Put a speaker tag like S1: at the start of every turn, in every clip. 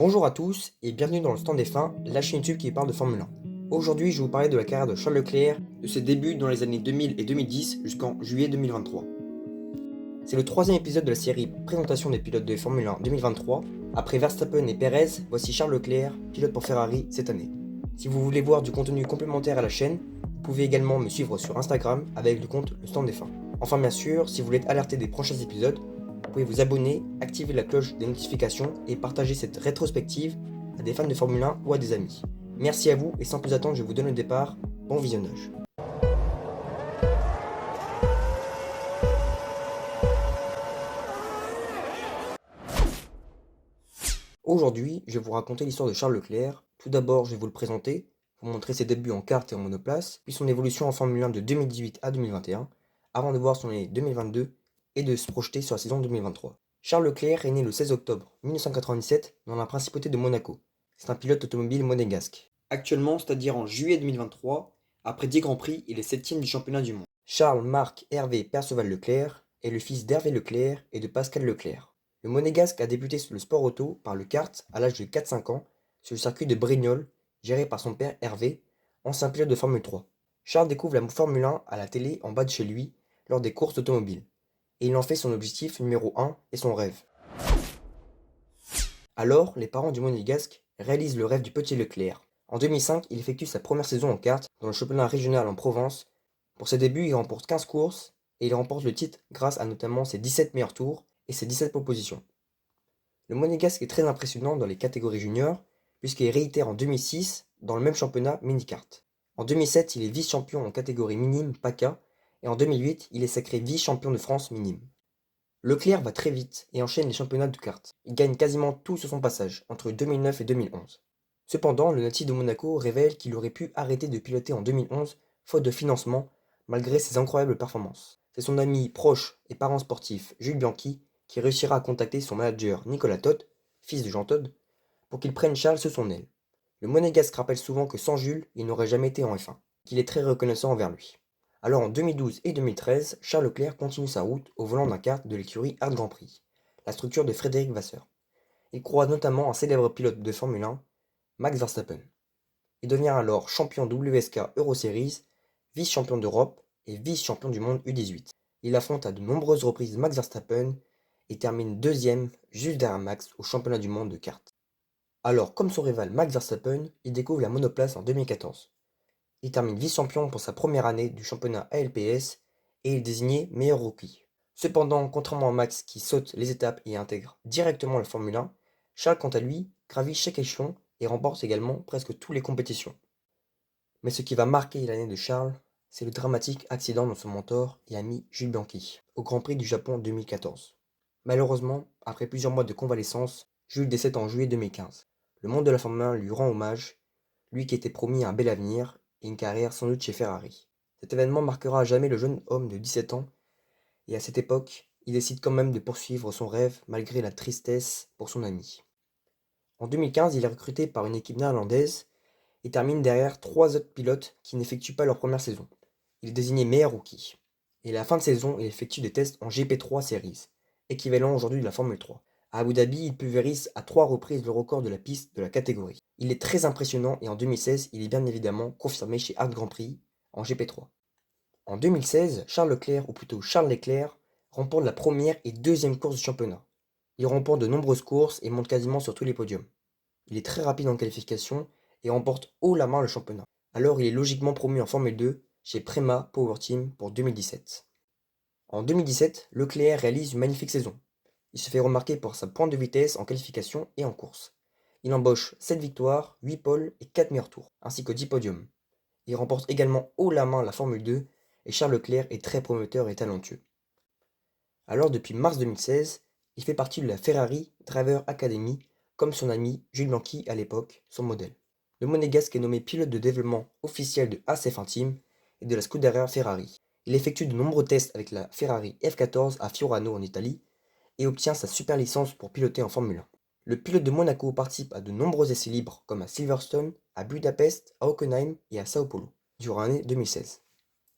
S1: Bonjour à tous et bienvenue dans le Stand F1, la chaîne YouTube qui parle de Formule 1. Aujourd'hui, je vais vous parler de la carrière de Charles Leclerc, de ses débuts dans les années 2000 et 2010 jusqu'en juillet 2023. C'est le troisième épisode de la série Présentation des pilotes de Formule 1 2023. Après Verstappen et Perez, voici Charles Leclerc, pilote pour Ferrari cette année. Si vous voulez voir du contenu complémentaire à la chaîne, vous pouvez également me suivre sur Instagram avec le compte Le Stand F1. Enfin bien sûr, si vous voulez être alerté des prochains épisodes, vous pouvez vous abonner, activer la cloche des notifications et partager cette rétrospective à des fans de Formule 1 ou à des amis. Merci à vous et sans plus attendre, je vous donne le départ. Bon visionnage. Aujourd'hui, je vais vous raconter l'histoire de Charles Leclerc. Tout d'abord, je vais vous le présenter, vous montrer ses débuts en kart et en monoplace, puis son évolution en Formule 1 de 2018 à 2021, avant de voir son année 2022 et de se projeter sur la saison 2023. Charles Leclerc est né le 16 octobre 1997 dans la principauté de Monaco. C'est un pilote automobile monégasque. Actuellement, c'est-à-dire en juillet 2023, après 10 Grands Prix, il est 7ème du championnat du monde. Charles Marc Hervé Perceval Leclerc est le fils d'Hervé Leclerc et de Pascal Leclerc. Le Monégasque a débuté le sport auto par le kart à l'âge de 4-5 ans sur le circuit de Brignoles, géré par son père Hervé, ancien pilote de Formule 3. Charles découvre la Formule 1 à la télé en bas de chez lui lors des courses automobiles, et il en fait son objectif numéro 1 et son rêve. Alors, les parents du Monégasque réalisent le rêve du petit Leclerc. En 2005, il effectue sa première saison en kart dans le championnat régional en Provence. Pour ses débuts, il remporte 15 courses et il remporte le titre grâce à notamment ses 17 meilleurs tours et ses 17 propositions. Le Monégasque est très impressionnant dans les catégories juniors, puisqu'il réitère en 2006 dans le même championnat mini-kart. En 2007, il est vice-champion en catégorie minime PACA, et en 2008, il est sacré vice-champion de France minime. Leclerc va très vite et enchaîne les championnats de kart. Il gagne quasiment tout sur son passage, entre 2009 et 2011. Cependant, le natif de Monaco révèle qu'il aurait pu arrêter de piloter en 2011, faute de financement, malgré ses incroyables performances. C'est son ami proche et parent sportif Jules Bianchi qui réussira à contacter son manager Nicolas Todt, fils de Jean Todt, pour qu'il prenne Charles sous son aile. Le Monégasque rappelle souvent que sans Jules, il n'aurait jamais été en F1, qu'il est très reconnaissant envers lui. Alors en 2012 et 2013, Charles Leclerc continue sa route au volant d'un kart de l'écurie Art Grand Prix, la structure de Frédéric Vasseur. Il croise notamment un célèbre pilote de Formule 1, Max Verstappen. Il devient alors champion WSK Euro Series, vice-champion d'Europe et vice-champion du monde U18. Il affronte à de nombreuses reprises Max Verstappen et termine deuxième juste derrière Max au championnat du monde de kart. Alors, comme son rival Max Verstappen, il découvre la monoplace en 2014. Il termine vice-champion pour sa première année du championnat ALPS et est désigné meilleur rookie. Cependant, contrairement à Max qui saute les étapes et intègre directement la Formule 1, Charles quant à lui gravit chaque échelon et remporte également presque toutes les compétitions. Mais ce qui va marquer l'année de Charles, c'est le dramatique accident de son mentor et ami Jules Bianchi, au Grand Prix du Japon 2014. Malheureusement, après plusieurs mois de convalescence, Jules décède en juillet 2015. Le monde de la Formule 1 lui rend hommage, lui qui était promis un bel avenir et une carrière sans doute chez Ferrari. Cet événement marquera à jamais le jeune homme de 17 ans, et à cette époque, il décide quand même de poursuivre son rêve malgré la tristesse pour son ami. En 2015, il est recruté par une équipe néerlandaise et termine derrière 3 autres pilotes qui n'effectuent pas leur première saison. Il est désigné meilleur rookie. Et à la fin de saison, il effectue des tests en GP3 Series, équivalent aujourd'hui de la Formule 3. À Abu Dhabi, il pulvérise à 3 reprises le record de la piste de la catégorie. Il est très impressionnant et en 2016, il est bien évidemment confirmé chez Art Grand Prix en GP3. En 2016, Charles Leclerc, ou plutôt Charles Leclerc, remporte la première et deuxième course du championnat. Il remporte de nombreuses courses et monte quasiment sur tous les podiums. Il est très rapide en qualification et remporte haut la main le championnat. Alors il est logiquement promu en Formule 2 chez Prema Power Team pour 2017. En 2017, Leclerc réalise une magnifique saison. Il se fait remarquer pour sa pointe de vitesse en qualification et en course. Il embauche 7 victoires, 8 pôles et 4 meilleurs tours, ainsi que 10 podiums. Il remporte également haut la main la Formule 2 et Charles Leclerc est très prometteur et talentueux. Alors depuis mars 2016, il fait partie de la Ferrari Driver Academy comme son ami Jules Bianchi à l'époque, son modèle. Le Monégasque est nommé pilote de développement officiel de AS1 Team et de la Scuderia Ferrari. Il effectue de nombreux tests avec la Ferrari F14 à Fiorano en Italie et obtient sa super licence pour piloter en Formule 1. Le pilote de Monaco participe à de nombreux essais libres comme à Silverstone, à Budapest, à Hockenheim et à Sao Paulo durant l'année 2016.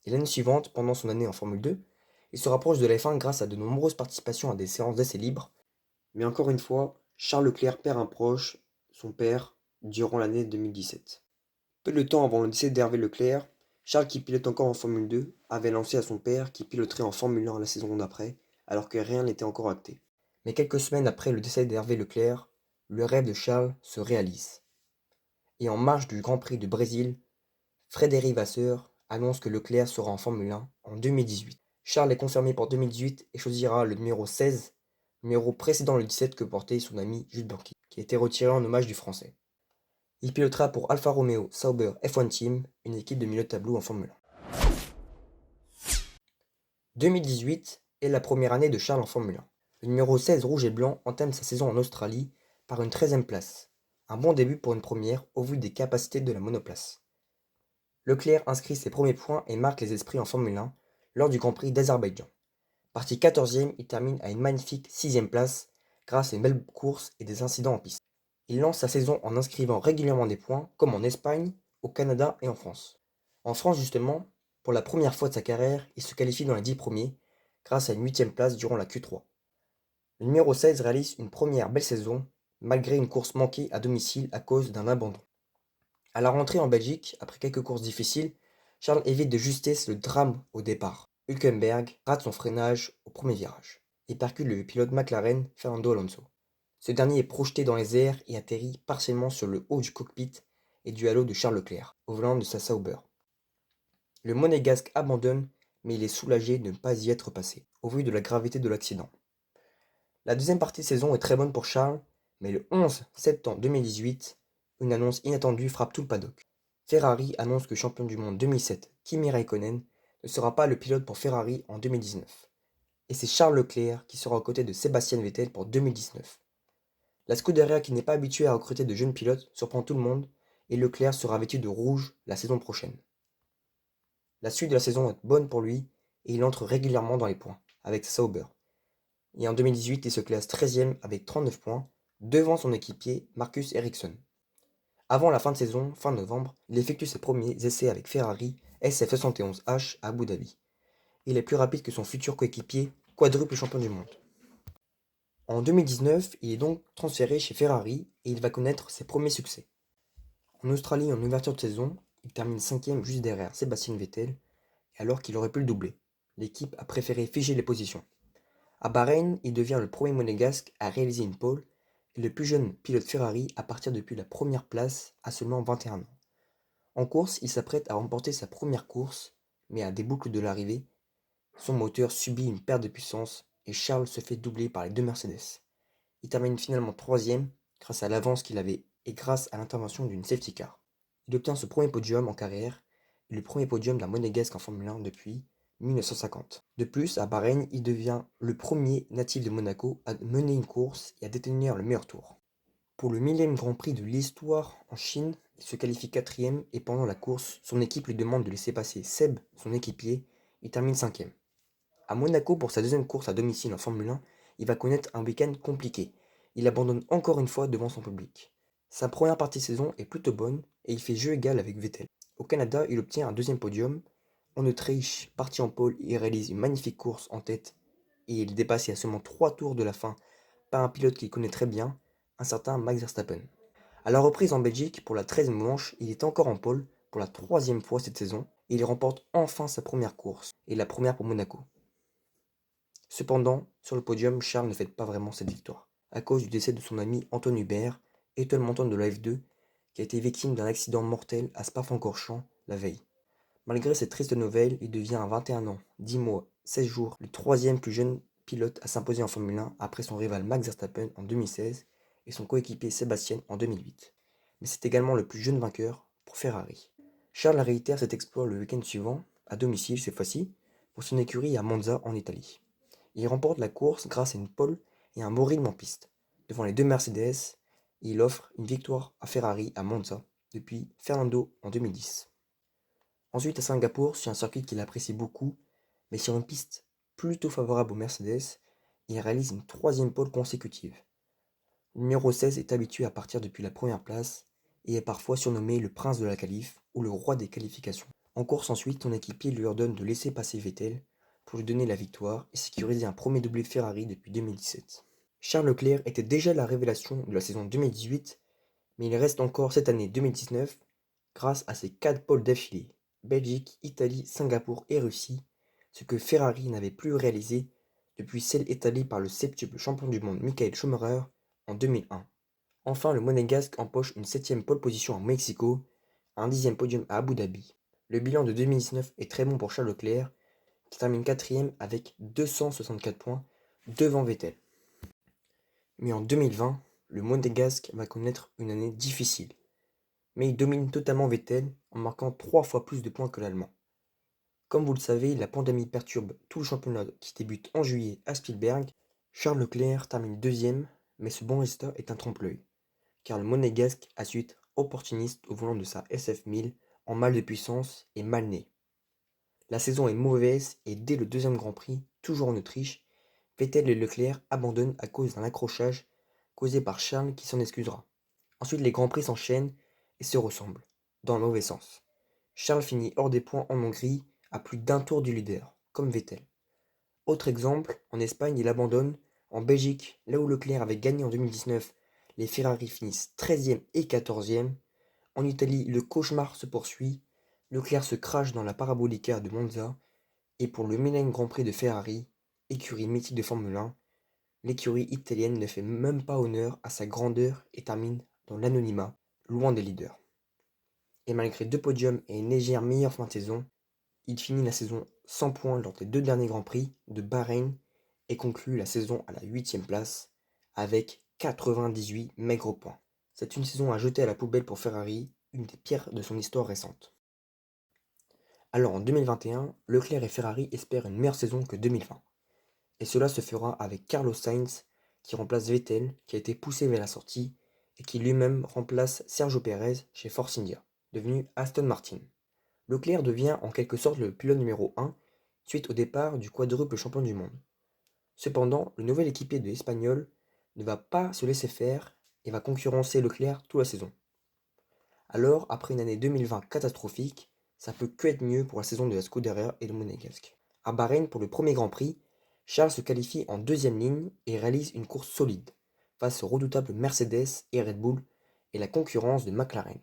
S1: Et l'année suivante, pendant son année en Formule 2, il se rapproche de la F1 grâce à de nombreuses participations à des séances d'essais libres. Mais encore une fois, Charles Leclerc perd un proche son père, durant l'année 2017. Peu de temps avant le décès d'Hervé Leclerc, Charles, qui pilote encore en Formule 2, avait lancé à son père qui piloterait en Formule 1 la saison d'après, alors que rien n'était encore acté. Mais quelques semaines après le décès d'Hervé Leclerc, le rêve de Charles se réalise. Et en marge du Grand Prix de Brésil, Frédéric Vasseur annonce que Leclerc sera en Formule 1 en 2018. Charles est confirmé pour 2018 et choisira le numéro 16, numéro précédant le 17 que portait son ami Jules Bianchi, qui a été retiré en hommage du français. Il pilotera pour Alfa Romeo Sauber F1 Team, une équipe de milieu de tableau en Formule 1. 2018 est la première année de Charles en Formule 1. Le numéro 16 rouge et blanc entame sa saison en Australie par une 13e place. Un bon début pour une première au vu des capacités de la monoplace. Leclerc inscrit ses premiers points et marque les esprits en Formule 1 lors du Grand Prix d'Azerbaïdjan. Parti 14e, il termine à une magnifique 6e place grâce à une belle course et des incidents en piste. Il lance sa saison en inscrivant régulièrement des points, comme en Espagne, au Canada et en France. En France justement, pour la première fois de sa carrière, il se qualifie dans les 10 premiers, grâce à une 8e place durant la Q3. Le numéro 16 réalise une première belle saison, malgré une course manquée à domicile à cause d'un abandon. À la rentrée en Belgique, après quelques courses difficiles, Charles évite de justesse le drame au départ. Hülkenberg rate son freinage au premier virage et percute le pilote McLaren Fernando Alonso. Ce dernier est projeté dans les airs et atterrit partiellement sur le haut du cockpit et du halo de Charles Leclerc, au volant de sa Sauber. Le monégasque abandonne, mais il est soulagé de ne pas y être passé, au vu de la gravité de l'accident. La deuxième partie de saison est très bonne pour Charles, mais le 11 septembre 2018, une annonce inattendue frappe tout le paddock. Ferrari annonce que champion du monde 2007, Kimi Raikkonen, ne sera pas le pilote pour Ferrari en 2019. Et c'est Charles Leclerc qui sera aux côtés de Sébastien Vettel pour 2019. La Scuderia, qui n'est pas habituée à recruter de jeunes pilotes, surprend tout le monde, et Leclerc sera vêtu de rouge la saison prochaine. La suite de la saison est bonne pour lui, et il entre régulièrement dans les points, avec Sauber. Et en 2018, il se classe 13e avec 39 points, devant son équipier Marcus Ericsson. Avant la fin de saison, fin novembre, il effectue ses premiers essais avec Ferrari SF71H à Abu Dhabi. Il est plus rapide que son futur coéquipier, quadruple champion du monde. En 2019, il est donc transféré chez Ferrari et il va connaître ses premiers succès. En Australie, en ouverture de saison, il termine 5e juste derrière Sébastien Vettel, alors qu'il aurait pu le doubler. L'équipe a préféré figer les positions. À Bahreïn, il devient le premier monégasque à réaliser une pole et le plus jeune pilote Ferrari à partir depuis la première place à seulement 21 ans. En course, il s'apprête à remporter sa première course, mais à des boucles de l'arrivée, son moteur subit une perte de puissance et Charles se fait doubler par les deux Mercedes. Il termine finalement 3e grâce à l'avance qu'il avait et grâce à l'intervention d'une safety car. Il obtient ce premier podium en carrière et le premier podium d'un monégasque en Formule 1 depuis 1950. De plus, à Bahreïn, il devient le premier natif de Monaco à mener une course et à détenir le meilleur tour. Pour le 1000e Grand Prix de l'histoire en Chine, il se qualifie 4e et pendant la course, son équipe lui demande de laisser passer Seb, son équipier, il termine 5e. À Monaco, pour sa deuxième course à domicile en Formule 1, il va connaître un week-end compliqué. Il abandonne encore une fois devant son public. Sa première partie de saison est plutôt bonne et il fait jeu égal avec Vettel. Au Canada, il obtient un deuxième podium. En Autriche, parti en pole, il réalise une magnifique course en tête et il est dépassé à seulement 3 tours de la fin par un pilote qu'il connaît très bien, un certain Max Verstappen. À la reprise en Belgique, pour la 13e manche, il est encore en pole pour la 3e fois cette saison et il remporte enfin sa première course et la première pour Monaco. Cependant, sur le podium, Charles ne fête pas vraiment cette victoire, à cause du décès de son ami Antoine Hubert, étoile montante de la F2, qui a été victime d'un accident mortel à Spa-Francorchamps la veille. Malgré cette triste nouvelle, il devient à 21 ans, 10 mois, 16 jours, le 3e plus jeune pilote à s'imposer en Formule 1 après son rival Max Verstappen en 2016 et son coéquipier Sébastien en 2008. Mais c'est également le plus jeune vainqueur pour Ferrari. Charles réitère cet exploit le week-end suivant, à domicile cette fois-ci, pour son écurie à Monza en Italie. Il remporte la course grâce à une pole et un beau rythme en piste, devant les deux Mercedes, et il offre une victoire à Ferrari à Monza depuis Fernando en 2010. Ensuite à Singapour, sur un circuit qu'il apprécie beaucoup, mais sur une piste plutôt favorable aux Mercedes, il réalise une 3e pole consécutive. Le numéro 16 est habitué à partir depuis la première place et est parfois surnommé le prince de la qualif ou le roi des qualifications. En course ensuite, son équipier lui ordonne de laisser passer Vettel pour lui donner la victoire et sécuriser un premier doublé Ferrari depuis 2017. Charles Leclerc était déjà la révélation de la saison 2018, Mais il reste encore cette année 2019 grâce à ses 4 pôles d'affilée, Belgique, Italie, Singapour et Russie, ce que Ferrari n'avait plus réalisé depuis celle établie par le septuple champion du monde Michael Schumacher en 2001. Enfin, le Monégasque empoche une 7e pole position à Mexico, un 10e podium à Abu Dhabi. Le bilan de 2019 est très bon pour Charles Leclerc, qui termine 4e avec 264 points devant Vettel. Mais en 2020, le Monégasque va connaître une année difficile. Mais il domine totalement Vettel en marquant 3 fois plus de points que l'Allemand. Comme vous le savez, la pandémie perturbe tout le championnat qui débute en juillet à Spielberg. Charles Leclerc termine 2e, mais ce bon résultat est un trompe-l'œil, car le Monégasque a su être opportuniste au volant de sa SF1000 en mal de puissance et mal né. La saison est mauvaise et dès le deuxième Grand Prix, toujours en Autriche, Vettel et Leclerc abandonnent à cause d'un accrochage causé par Charles qui s'en excusera. Ensuite, les Grands Prix s'enchaînent et se ressemblent, dans le mauvais sens. Charles finit hors des points en Hongrie à plus d'un tour du leader, comme Vettel. Autre exemple, en Espagne, il abandonne. En Belgique, là où Leclerc avait gagné en 2019, les Ferrari finissent 13e et 14e. En Italie, le cauchemar se poursuit. Leclerc se crache dans la Parabolica de Monza. Et pour le Milan Grand Prix de Ferrari, écurie mythique de Formule 1, l'écurie italienne ne fait même pas honneur à sa grandeur et termine dans l'anonymat, loin des leaders. Et malgré 2 podiums et une légère meilleure fin de saison, il finit la saison sans points lors des 2 derniers Grands Prix de Bahreïn et conclut la saison à la 8e place avec 98 maigres points. C'est une saison à jeter à la poubelle pour Ferrari, une des pires de son histoire récente. Alors en 2021, Leclerc et Ferrari espèrent une meilleure saison que 2020. Et cela se fera avec Carlos Sainz qui remplace Vettel qui a été poussé vers la sortie et qui lui-même remplace Sergio Pérez chez Force India, devenu Aston Martin. Leclerc devient en quelque sorte le pilote numéro 1 suite au départ du quadruple champion du monde. Cependant, le nouvel équipier de l'Espagnol ne va pas se laisser faire et va concurrencer Leclerc toute la saison. Alors, après une année 2020 catastrophique, ça peut que être mieux pour la saison de la Scuderia et le Monégasque. À Bahreïn, pour le premier Grand Prix, Charles se qualifie en deuxième ligne et réalise une course solide, face aux redoutables Mercedes et Red Bull et la concurrence de McLaren.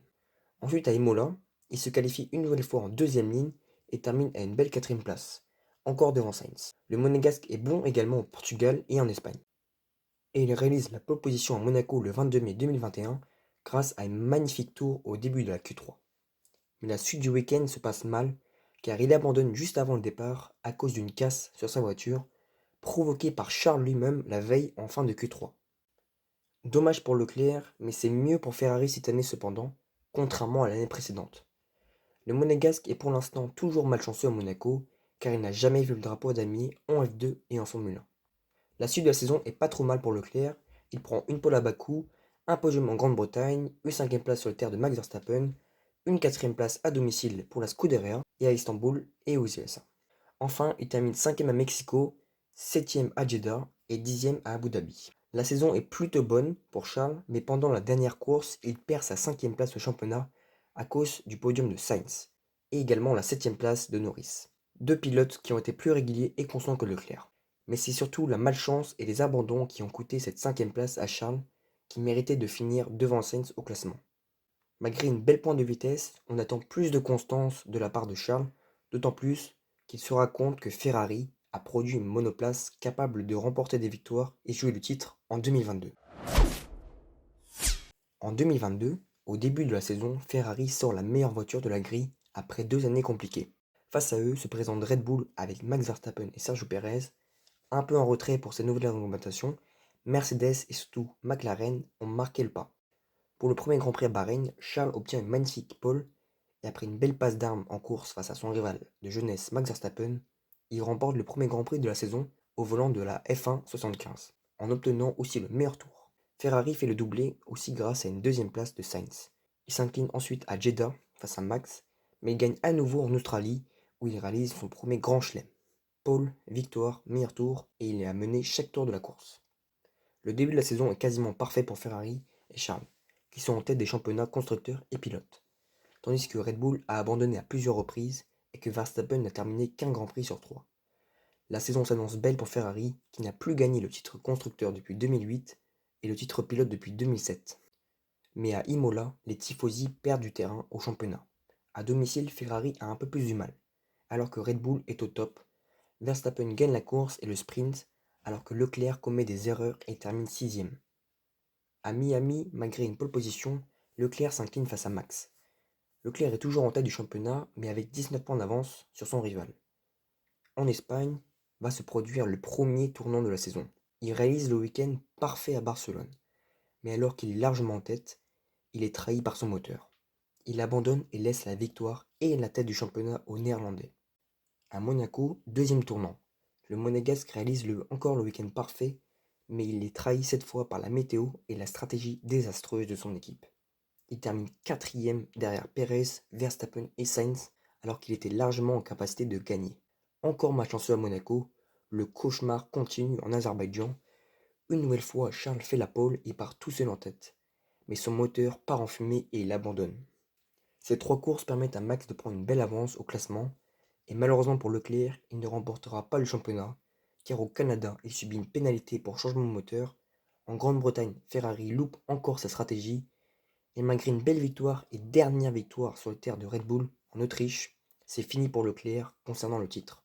S1: Ensuite à Imola, il se qualifie une nouvelle fois en deuxième ligne et termine à une belle 4e place, encore devant Sainz. Le Monégasque est bon également au Portugal et en Espagne. Et il réalise la pole position à Monaco le 22 mai 2021 grâce à une magnifique tour au début de la Q3. Mais la suite du week-end se passe mal car il abandonne juste avant le départ à cause d'une casse sur sa voiture provoquée par Charles lui-même la veille en fin de Q3. Dommage pour Leclerc, mais c'est mieux pour Ferrari cette année cependant, contrairement à l'année précédente. Le Monégasque est pour l'instant toujours malchanceux à Monaco, car il n'a jamais vu le drapeau damier en F2 et en Formule 1. La suite de la saison est pas trop mal pour Leclerc, il prend une pole à Bakou, un podium en Grande-Bretagne, une 5e place sur le terre de Max Verstappen, une 4e place à domicile pour la Scuderia et à Istanbul et aux USA. Enfin, il termine 5e à Mexico, 7e à Jeddah et 10e à Abu Dhabi. La saison est plutôt bonne pour Charles, mais pendant la dernière course, il perd sa 5e place au championnat à cause du podium de Sainz, et également la 7e place de Norris. 2 pilotes qui ont été plus réguliers et constants que Leclerc. Mais c'est surtout la malchance et les abandons qui ont coûté cette 5e place à Charles, qui méritait de finir devant Sainz au classement. Malgré une belle pointe de vitesse, on attend plus de constance de la part de Charles, d'autant plus qu'il se rend compte que Ferrari a produit une monoplace capable de remporter des victoires et jouer le titre en 2022. En 2022, au début de la saison, Ferrari sort la meilleure voiture de la grille après 2 années compliquées. Face à eux se présente Red Bull avec Max Verstappen et Sergio Pérez, un peu en retrait pour ces nouvelles réglementations. Mercedes et surtout McLaren ont marqué le pas. Pour le premier Grand Prix à Bahreïn, Charles obtient une magnifique pole et après une belle passe d'armes en course face à son rival de jeunesse Max Verstappen, il remporte le premier Grand Prix de la saison au volant de la F1 75, en obtenant aussi le meilleur tour. Ferrari fait le doublé aussi grâce à une 2e place de Sainz. Il s'incline ensuite à Jeddah face à Max, mais il gagne à nouveau en Australie où il réalise son premier grand chelem. Pole, victoire, meilleur tour et il est à mener chaque tour de la course. Le début de la saison est quasiment parfait pour Ferrari et Charles, qui sont en tête des championnats constructeurs et pilotes, tandis que Red Bull a abandonné à plusieurs reprises et que Verstappen n'a terminé qu'un Grand Prix sur 3. La saison s'annonce belle pour Ferrari, qui n'a plus gagné le titre constructeur depuis 2008 et le titre pilote depuis 2007. Mais à Imola, les tifosi perdent du terrain au championnat. À domicile, Ferrari a un peu plus du mal. Alors que Red Bull est au top, Verstappen gagne la course et le sprint, alors que Leclerc commet des erreurs et termine sixième. À Miami, malgré une pole position, Leclerc s'incline face à Max. Leclerc est toujours en tête du championnat, mais avec 19 points d'avance sur son rival. En Espagne, va se produire le premier tournant de la saison. Il réalise le week-end parfait à Barcelone, mais alors qu'il est largement en tête, il est trahi par son moteur. Il abandonne et laisse la victoire et la tête du championnat aux Néerlandais. À Monaco, deuxième tournant. Le Monégasque réalise encore le week-end parfait, mais il est trahi cette fois par la météo et la stratégie désastreuse de son équipe. Il termine quatrième derrière Pérez, Verstappen et Sainz, alors qu'il était largement en capacité de gagner. Encore malchanceux à Monaco, le cauchemar continue en Azerbaïdjan. Une nouvelle fois, Charles fait la pole et part tout seul en tête. Mais son moteur part en fumée et il abandonne. Ces trois courses permettent à Max de prendre une belle avance au classement, et malheureusement pour Leclerc, il ne remportera pas le championnat, car au Canada, il subit une pénalité pour changement de moteur. En Grande-Bretagne, Ferrari loupe encore sa stratégie, et malgré une belle victoire et dernière victoire sur les terres de Red Bull en Autriche, c'est fini pour Leclerc concernant le titre.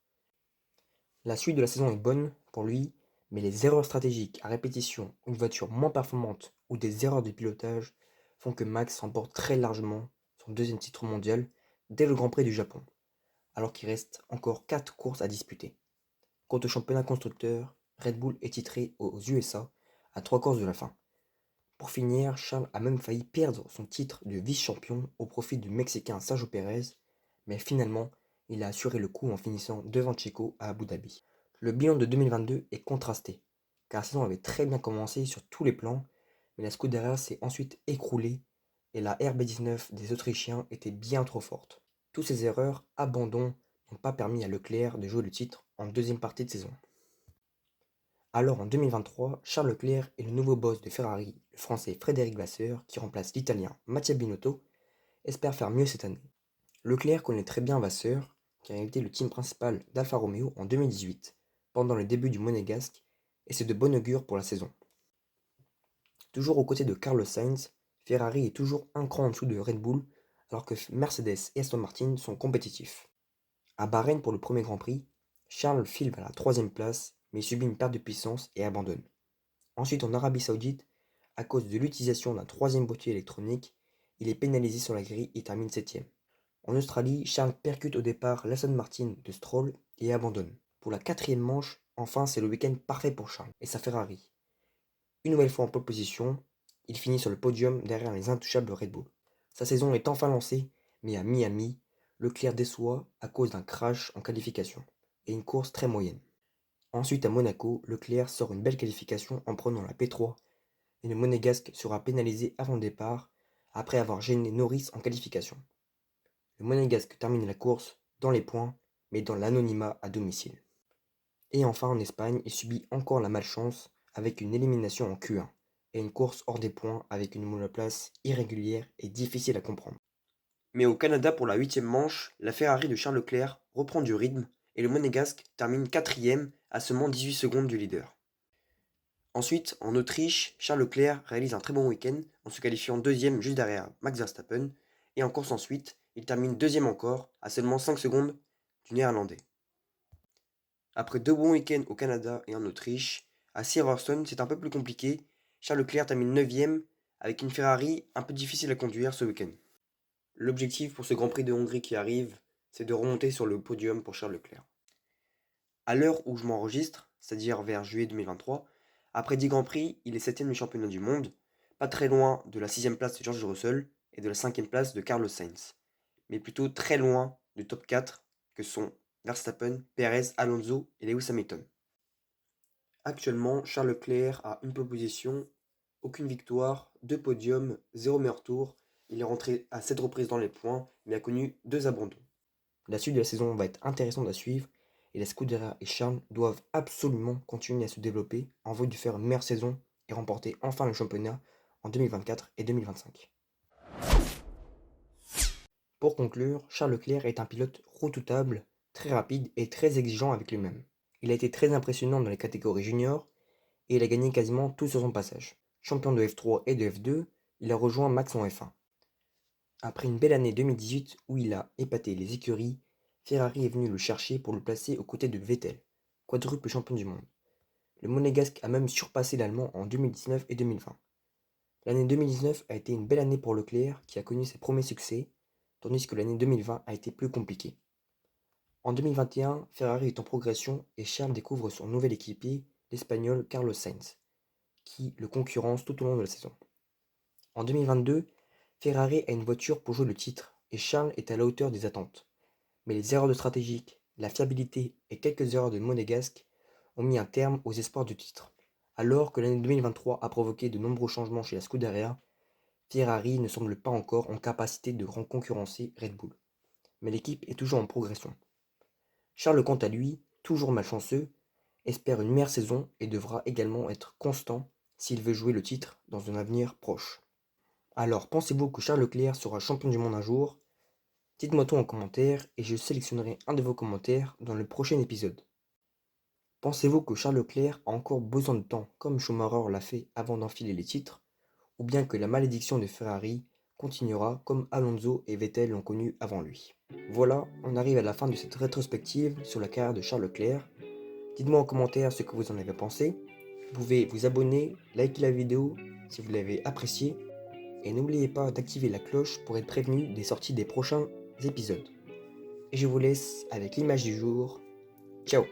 S1: La suite de la saison est bonne pour lui, mais les erreurs stratégiques à répétition, une voiture moins performante ou des erreurs de pilotage font que Max remporte très largement son deuxième titre mondial dès le Grand Prix du Japon, alors qu'il reste encore 4 courses à disputer. Quant au championnat constructeur, Red Bull est titré aux USA à 3 courses de la fin. Pour finir, Charles a même failli perdre son titre de vice-champion au profit du Mexicain Sergio Pérez, mais finalement, il a assuré le coup en finissant devant Checo à Abu Dhabi. Le bilan de 2022 est contrasté, car la saison avait très bien commencé sur tous les plans, mais la Scuderia s'est ensuite écroulée et la RB19 des Autrichiens était bien trop forte. Toutes ces erreurs, abandons, n'ont pas permis à Leclerc de jouer le titre en deuxième partie de saison. Alors en 2023, Charles Leclerc est le nouveau boss de Ferrari, le français Frédéric Vasseur, qui remplace l'italien Mattia Binotto, espère faire mieux cette année. Leclerc connaît très bien Vasseur, car il était le team principal d'Alfa Romeo en 2018, pendant le début du Monégasque, et c'est de bon augure pour la saison. Toujours aux côtés de Carlos Sainz, Ferrari est toujours un cran en dessous de Red Bull, alors que Mercedes et Aston Martin sont compétitifs. À Bahreïn pour le premier Grand Prix, Charles file vers la troisième place, mais subit une perte de puissance et abandonne. Ensuite en Arabie Saoudite, à cause de l'utilisation d'un troisième boîtier électronique, il est pénalisé sur la grille et termine septième. En Australie, Charles percute au départ l'Aston Martin de Stroll et abandonne. Pour la quatrième manche, enfin c'est le week-end parfait pour Charles et sa Ferrari. Une nouvelle fois en pole position, il finit sur le podium derrière les intouchables Red Bull. Sa saison est enfin lancée, mais à Miami, Leclerc déçoit à cause d'un crash en qualification et une course très moyenne. Ensuite à Monaco, Leclerc sort une belle qualification en prenant la P3 et le Monégasque sera pénalisé avant le départ après avoir gêné Norris en qualification. Le Monégasque termine la course dans les points, mais dans l'anonymat à domicile. Et enfin en Espagne, il subit encore la malchance avec une élimination en Q1 et une course hors des points avec une monoplace irrégulière et difficile à comprendre. Mais au Canada pour la huitième manche, la Ferrari de Charles Leclerc reprend du rythme et le Monégasque termine quatrième à seulement 18 secondes du leader. Ensuite, en Autriche, Charles Leclerc réalise un très bon week-end en se qualifiant deuxième juste derrière Max Verstappen, et en course ensuite, il termine deuxième encore à seulement 5 secondes du Néerlandais. Après 2 bons week-ends au Canada et en Autriche, à Silverstone c'est un peu plus compliqué, Charles Leclerc termine neuvième avec une Ferrari un peu difficile à conduire ce week-end. L'objectif pour ce Grand Prix de Hongrie qui arrive, c'est de remonter sur le podium pour Charles Leclerc. À l'heure où je m'enregistre, c'est-à-dire vers juillet 2023, après 10 Grands Prix, il est 7ème du championnat du monde, pas très loin de la 6ème place de George Russell et de la 5ème place de Carlos Sainz, mais plutôt très loin du top 4 que sont Verstappen, Perez, Alonso et Lewis Hamilton. Actuellement, Charles Leclerc a une pole position, aucune victoire, 2 podiums, 0 meilleur tour. Il est rentré à 7 reprises dans les points, mais a connu 2 abandons. La suite de la saison va être intéressante à suivre, et la Scuderia et Charles doivent absolument continuer à se développer en vue de faire une meilleure saison et remporter enfin le championnat en 2024 et 2025. Pour conclure, Charles Leclerc est un pilote redoutable, très rapide et très exigeant avec lui-même. Il a été très impressionnant dans les catégories juniors et il a gagné quasiment tout sur son passage. Champion de F3 et de F2, il a rejoint Max en F1. Après une belle année 2018 où il a épaté les écuries, Ferrari est venu le chercher pour le placer aux côtés de Vettel, quadruple champion du monde. Le monégasque a même surpassé l'Allemand en 2019 et 2020. L'année 2019 a été une belle année pour Leclerc qui a connu ses premiers succès, tandis que l'année 2020 a été plus compliquée. En 2021, Ferrari est en progression et Charles découvre son nouvel équipier, l'Espagnol Carlos Sainz, qui le concurrence tout au long de la saison. En 2022, Ferrari a une voiture pour jouer le titre et Charles est à la hauteur des attentes. Mais les erreurs de stratégique, la fiabilité et quelques erreurs de monégasque ont mis un terme aux espoirs du titre. Alors que l'année 2023 a provoqué de nombreux changements chez la Scuderia, Ferrari ne semble pas encore en capacité de concurrencer Red Bull. Mais l'équipe est toujours en progression. Charles, quant à lui, toujours malchanceux, espère une meilleure saison et devra également être constant s'il veut jouer le titre dans un avenir proche. Alors, pensez-vous que Charles Leclerc sera champion du monde un jour? Dites-moi tout en commentaire et je sélectionnerai un de vos commentaires dans le prochain épisode. Pensez-vous que Charles Leclerc a encore besoin de temps comme Schumacher l'a fait avant d'enfiler les titres, ou bien que la malédiction de Ferrari continuera comme Alonso et Vettel l'ont connu avant lui? Voilà, on arrive à la fin de cette rétrospective sur la carrière de Charles Leclerc. Dites-moi en commentaire ce que vous en avez pensé. Vous pouvez vous abonner, liker la vidéo si vous l'avez appréciée, et n'oubliez pas d'activer la cloche pour être prévenu des sorties des prochains épisodes. Et je vous laisse avec l'image du jour. Ciao!